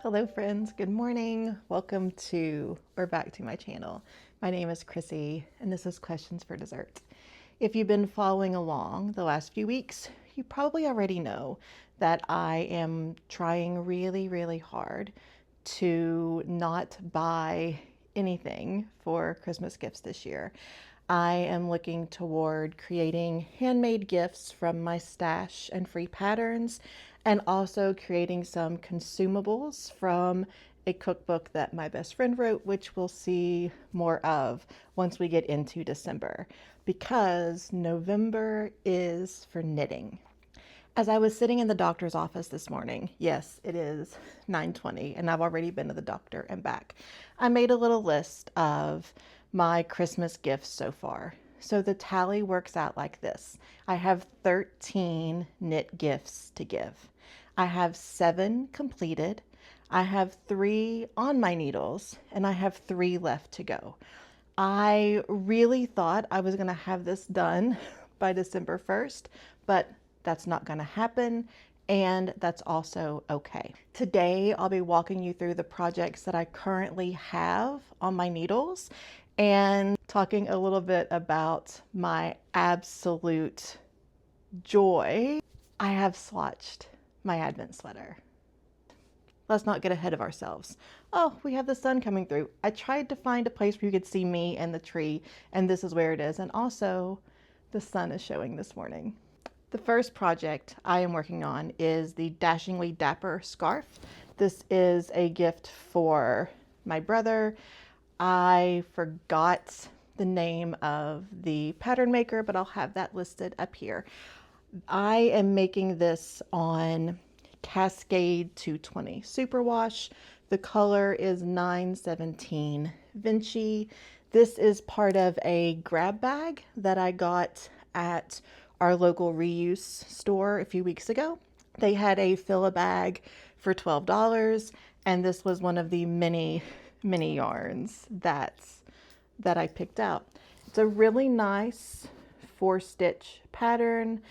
Hello friends, good morning. Welcome to or back to my channel. My name is Chrissy and this is Questions for Dessert. If you've been following along the last few weeks, you probably already know that I am trying really hard to not buy anything for Christmas gifts this year. I am looking toward creating handmade gifts from my stash and free patterns, and also creating some consumables from a cookbook that my best friend wrote, which we'll see more of once we get into December, because November is for knitting. As I was sitting in the doctor's office this morning, yes, it is 9:20 and I've already been to the doctor and back. I made a little list of my Christmas gifts so far. So the tally works out like this. I have 13 knit gifts to give. I have 7 completed. I have 3 on my needles and I have 3 left to go. I really thought I was going to have this done by December 1st, but that's not going to happen, and that's also okay. Today, I'll be walking you through the projects that I currently have on my needles and talking a little bit about my absolute joy. I have swatched my Advent sweater. Let's not get ahead of ourselves. Oh, we have the sun coming through. I tried to find a place where you could see me and the tree, and this is where it is. And also, the sun is showing this morning. The first project I am working on is the Dashingly Dapper scarf. This is a gift for my brother. I forgot the name of the pattern maker, but I'll have that listed up here. I am making this on Cascade 220 Superwash. The color is 917 Vinci. This is part of a grab bag that I got at our local reuse store a few weeks ago. They had a fill-a-bag for $12, and this was one of the many yarns that I picked out. It's a really nice 4-stitch pattern.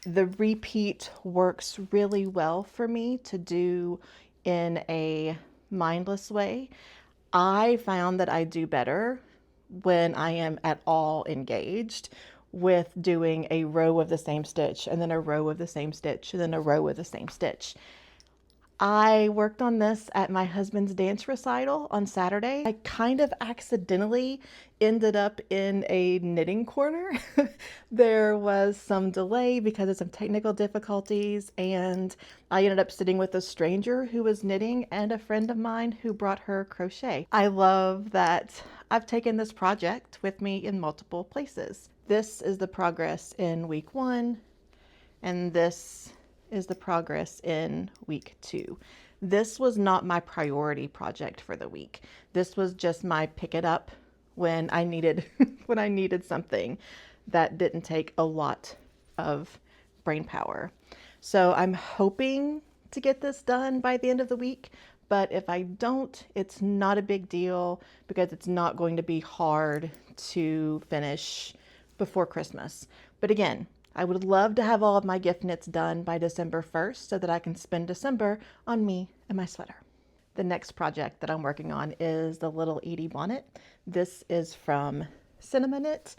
The repeat works really well for me to do in a mindless way. I found that I do better when I am at all engaged with doing a row of the same stitch and then a row of the same stitch and then a row of the same stitch. I worked on this at my husband's dance recital on Saturday. I kind of accidentally ended up in a knitting corner. There was some delay because of some technical difficulties, and I ended up sitting with a stranger who was knitting and a friend of mine who brought her crochet. I love that I've taken this project with me in multiple places. This is the progress in week 1, and this is the progress in week 2. This was not my priority project for the week. This was just my pick it up when I needed when I needed something that didn't take a lot of brain power. So I'm hoping to get this done by the end of the week, but if I don't, it's not a big deal because it's not going to be hard to finish before Christmas. But again, I would love to have all of my gift knits done by December 1st so that I can spend December on me and my sweater. The next project that I'm working on is the Little Edie bonnet. This is from Cinema Knit.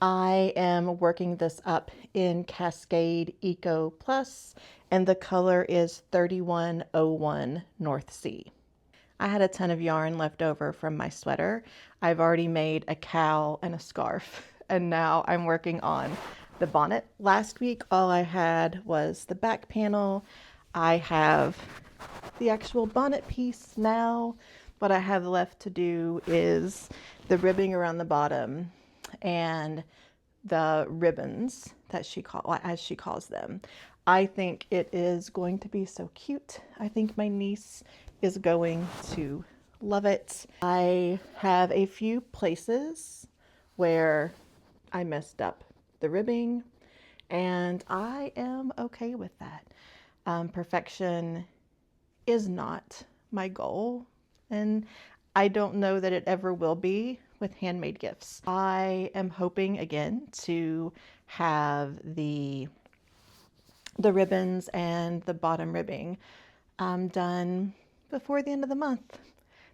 I am working this up in Cascade Eco Plus, and the color is 3101 North Sea. I had a ton of yarn left over from my sweater. I've already made a cowl and a scarf, and now I'm working on the bonnet. Last week, all I had was the back panel. I have the actual bonnet piece now. What I have left to do is the ribbing around the bottom and the ribbons that as she calls them. I think it is going to be so cute. I think my niece is going to love it. I have a few places where I messed up the ribbing, and I am okay with that. Perfection is not my goal, and I don't know that it ever will be with handmade gifts. I am hoping again to have the ribbons and the bottom ribbing done before the end of the month.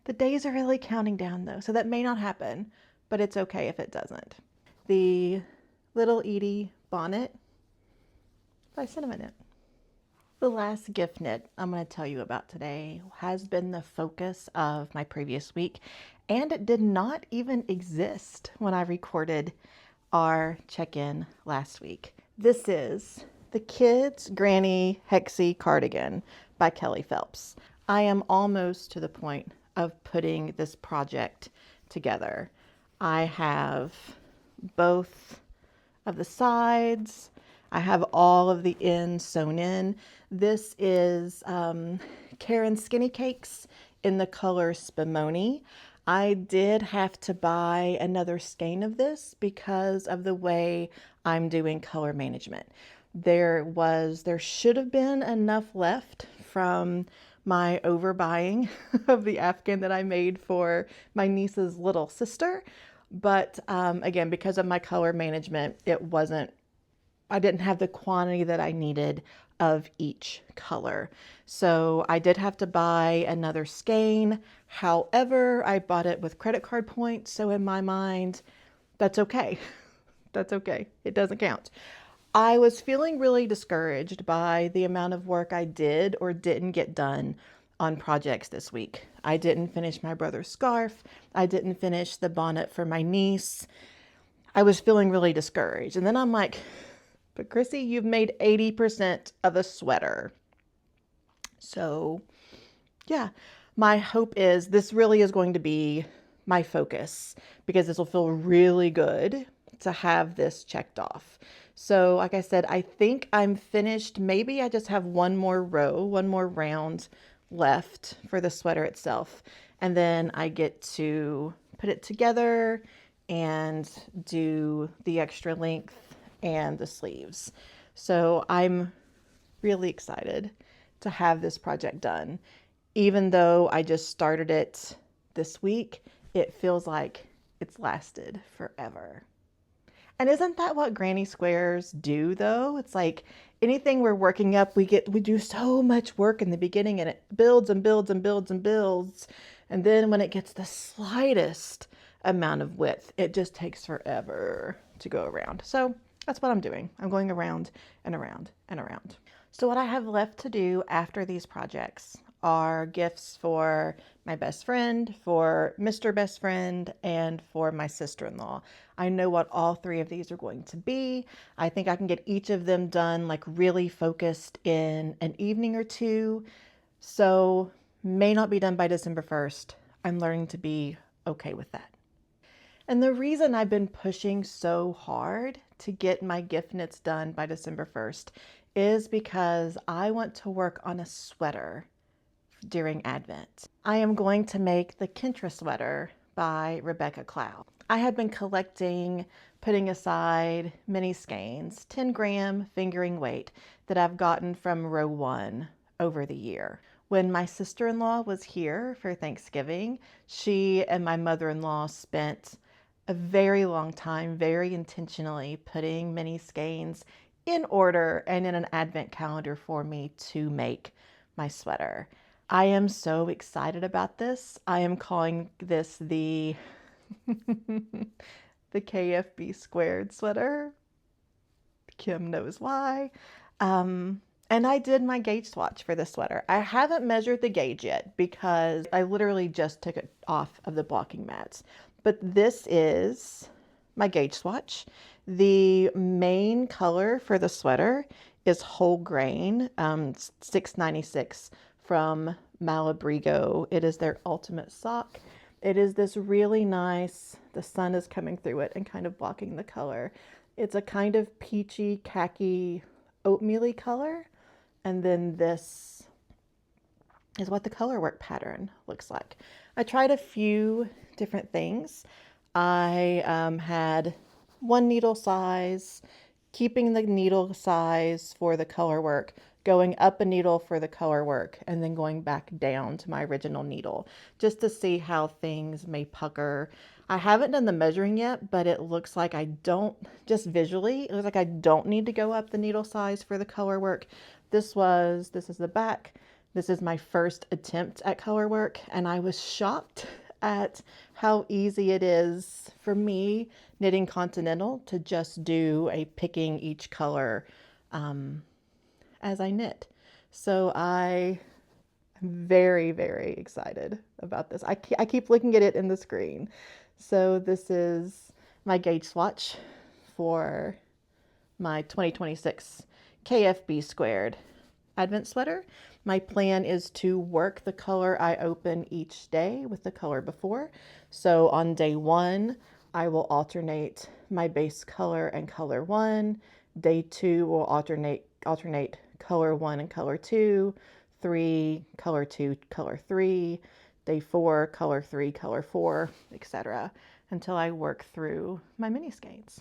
The days are really counting down though, so that may not happen, but it's okay if it doesn't. The Little Edie bonnet by Cinnamon Knit. The last gift knit I'm going to tell you about today has been the focus of my previous week, and it did not even exist when I recorded our check-in last week. This is the Kids Granny Hexie Cardigan by Kelly Phelps. I am almost to the point of putting this project together. I have both of the sides. I have all of the ends sewn in. This is Karen Skinny Cakes in the color Spumoni. I did have to buy another skein of this because of the way I'm doing color management. There should have been enough left from my overbuying of the afghan that I made for my niece's little sister. But again, because of my color management, I didn't have the quantity that I needed of each color. So I did have to buy another skein. However, I bought it with credit card points. So in my mind, that's okay. That's okay. It doesn't count. I was feeling really discouraged by the amount of work I did or didn't get done on projects this week. I didn't finish my brother's scarf. I didn't finish the bonnet for my niece. I was feeling really discouraged. And then I'm like, but Chrissy, you've made 80% of a sweater. So yeah, my hope is this really is going to be my focus because this will feel really good to have this checked off. So like I said, I think I'm finished. Maybe I just have one more round left for the sweater itself. And then I get to put it together and do the extra length and the sleeves. So I'm really excited to have this project done. Even though I just started it this week, it feels like it's lasted forever. And isn't that what granny squares do though? It's like anything we're working up, we do so much work in the beginning and it builds and builds and builds and builds. And then when it gets the slightest amount of width, it just takes forever to go around. So that's what I'm doing. I'm going around and around and around. So what I have left to do after these projects are gifts for my best friend, for Mr. Best Friend, and for my sister-in-law. I know what all three of these are going to be. I think I can get each of them done like really focused in an evening or two. So may not be done by December 1st. I'm learning to be okay with that. And the reason I've been pushing so hard to get my gift knits done by December 1st is because I want to work on a sweater during Advent. I am going to make the Kintra sweater by Rebecca Cloud. I have been putting aside mini skeins, 10 gram fingering weight that I've gotten from row 1 over the year. When my sister-in-law was here for Thanksgiving, she and my mother-in-law spent a very long time, very intentionally putting mini skeins in order and in an Advent calendar for me to make my sweater. I am so excited about this. I am calling this the KFB squared sweater. Kim knows why. And I did my gauge swatch for this sweater. I haven't measured the gauge yet because I literally just took it off of the blocking mats. But this is my gauge swatch. The main color for the sweater is whole grain, 696 from Malabrigo. It is their ultimate sock. It is this really nice, the sun is coming through it and kind of blocking the color. It's a kind of peachy, khaki, oatmeal-y color. And then this is what the color work pattern looks like. I tried a few different things. I had one needle size, keeping the needle size for the color work, going up a needle for the color work, and then going back down to my original needle just to see how things may pucker. I haven't done the measuring yet, but it looks like I don't, just visually, it looks like I don't need to go up the needle size for the color work. This is the back. This is my first attempt at color work, and I was shocked at how easy it is for me knitting continental to just do a picking each color as I knit. So I am very, very excited about this. I keep looking at it in the screen. So this is my gauge swatch for my 2026 KFB squared Advent sweater. My plan is to work the color I open each day with the color before. So on day 1, I will alternate my base color and color 1. Day 2 will alternate color 1 and color 2. 3, color 2, color 3. Day 4, color 3, color 4, etc. until I work through my mini skeins.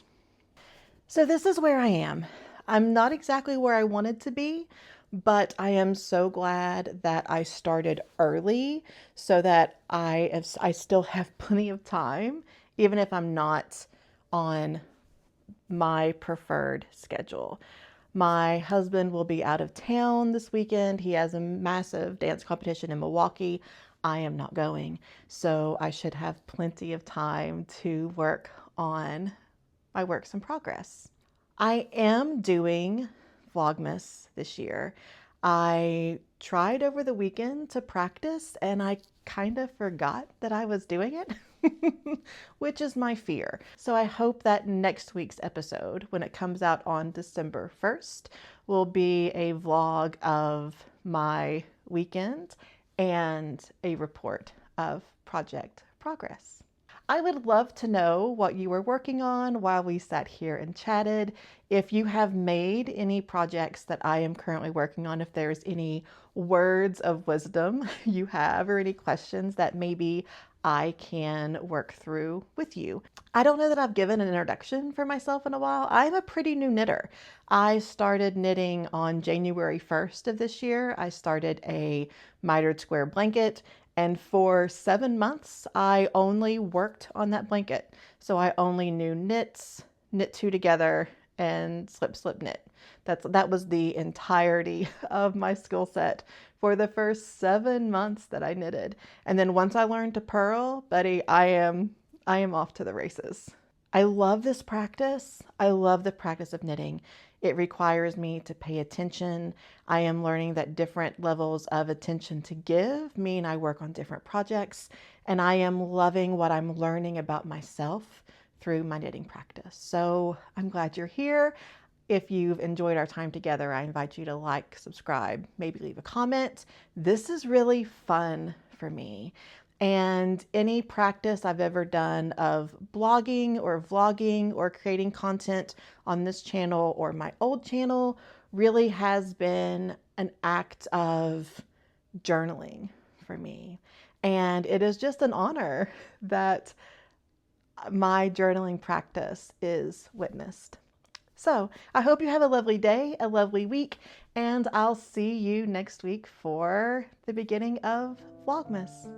So this is where I am. I'm not exactly where I wanted to be, but I am so glad that I started early so that I still have plenty of time, even if I'm not on my preferred schedule. My husband will be out of town this weekend. He has a massive dance competition in Milwaukee. I am not going, so I should have plenty of time to work on my works in progress. I am doing Vlogmas this year. I tried over the weekend to practice and I kind of forgot that I was doing it, which is my fear. So I hope that next week's episode, when it comes out on December 1st, will be a vlog of my weekend and a report of project progress. I would love to know what you were working on while we sat here and chatted. If you have made any projects that I am currently working on, if there's any words of wisdom you have or any questions that maybe I can work through with you. I don't know that I've given an introduction for myself in a while. I'm a pretty new knitter. I started knitting on January 1st of this year. I started a mitered square blanket. And for 7 months, I only worked on that blanket. So I only knew knits, knit 2 together, and slip, slip, knit. That was the entirety of my skill set for the first 7 months that I knitted. And then once I learned to purl, buddy, I am off to the races. I love this practice. I love the practice of knitting. It requires me to pay attention. I am learning that different levels of attention to give mean I work on different projects, and I am loving what I'm learning about myself through my knitting practice. So I'm glad you're here. If you've enjoyed our time together, I invite you to like, subscribe, maybe leave a comment. This is really fun for me. And any practice I've ever done of blogging or vlogging or creating content on this channel or my old channel really has been an act of journaling for me. And it is just an honor that my journaling practice is witnessed. So I hope you have a lovely day, a lovely week, and I'll see you next week for the beginning of Vlogmas.